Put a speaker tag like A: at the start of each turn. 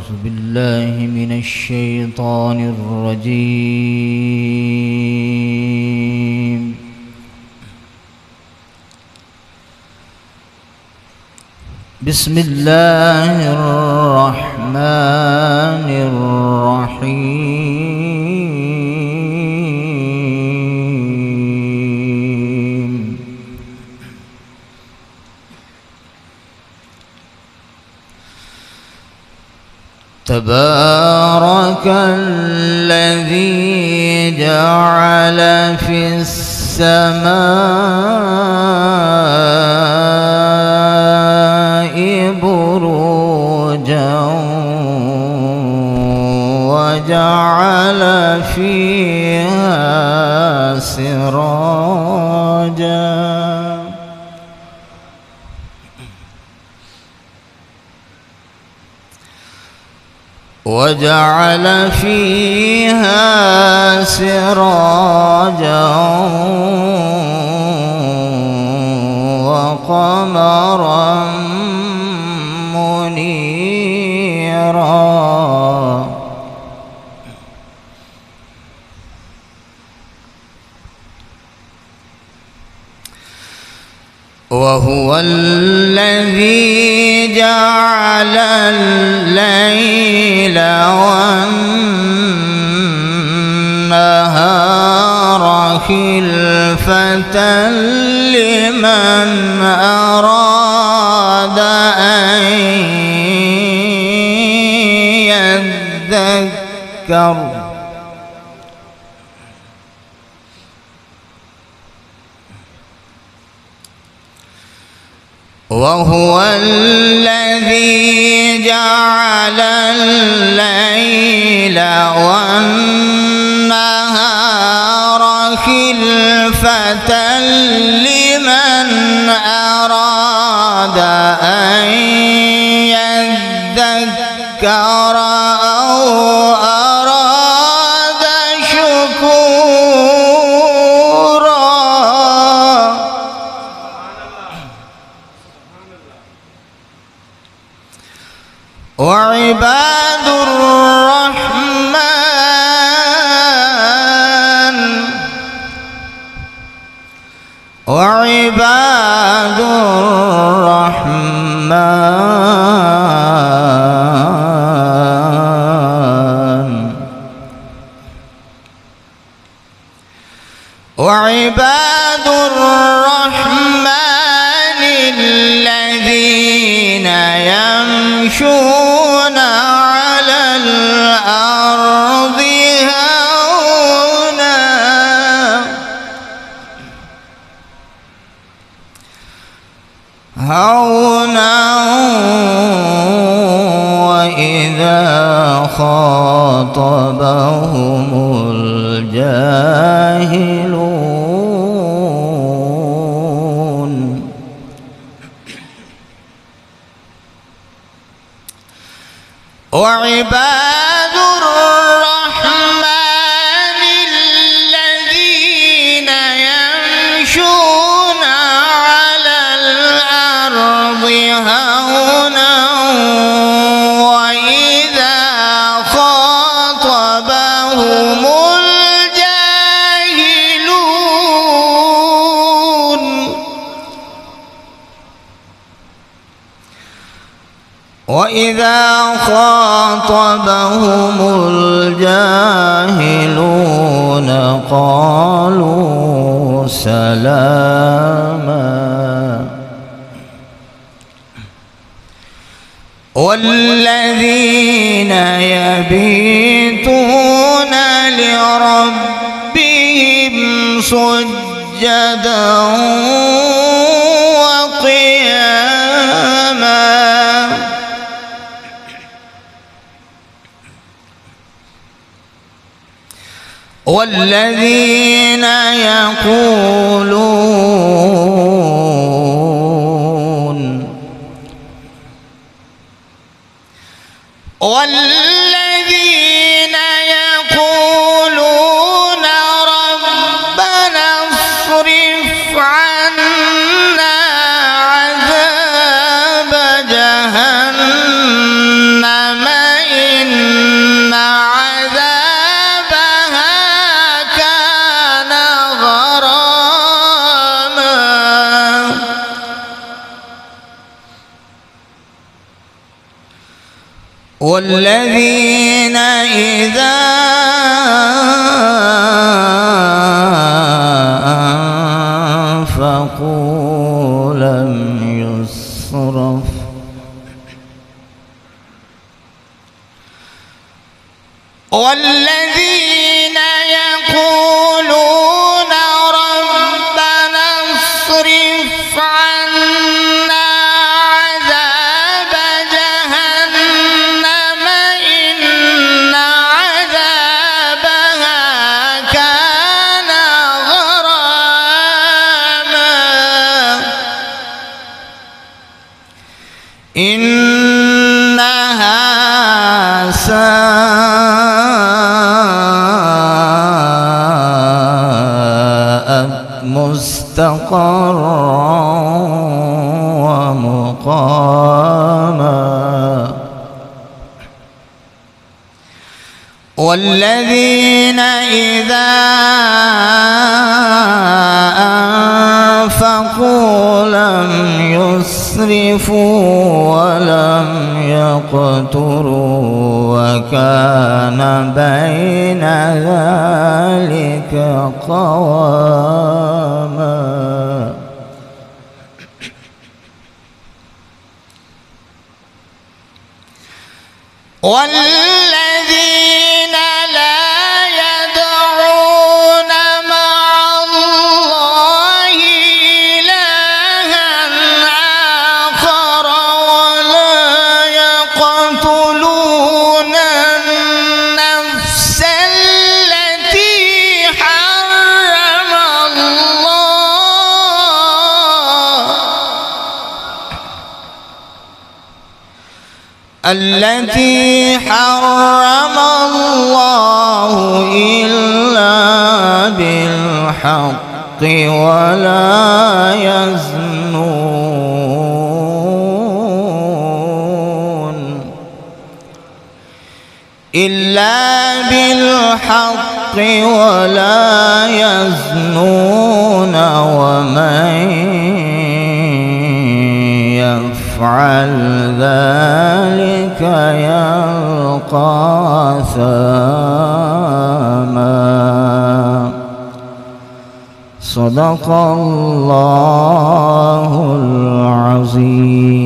A: أعوذ بالله من الشيطان الرجيم. بسم الله الرحمن الرحيم. تبارك الذي جعل في السماء بروجا وجعل فيها سراجا وجعل فيها سراجا وقمرا منيرا وهو الذي جعل الليل والنهار خلفة لمن أراد أن يذكر وهو الذي جعل الليل والنهار خلفة لمن أراد أن يذكر أو أراد شكورا. وعباد الرحمن الذين يمشون على الأرض هونا وإذا خاطبهم الجاهلون وعباد الرحمن الذين يمشون على الأرض هونا وإذا خاطبهم الجاهلون قالوا سلاما. والذين يبيتون لربهم سجدا وقياما والذين يقولون ربنا اصرف عنا عذاب جهنم والذين إذا أنفقوا لم يسرفوا والذين يقولون ربنا اصرف عنا عذاب جهنم إن عذابها كان غراما إنها مستقرا ومقاما والذين إذا أنفقوا لم يسرفوا ولم يقتروا وكان بين ذلك قواما والذين لا يدعون مع الله إلها آخر ولا يقتلون النفس التي حرم الله إلا بالحق ولا يزنون إلا بالحق ولا يزنون ومن يفعل ذلك يلقى أثاما صدق الله العظيم.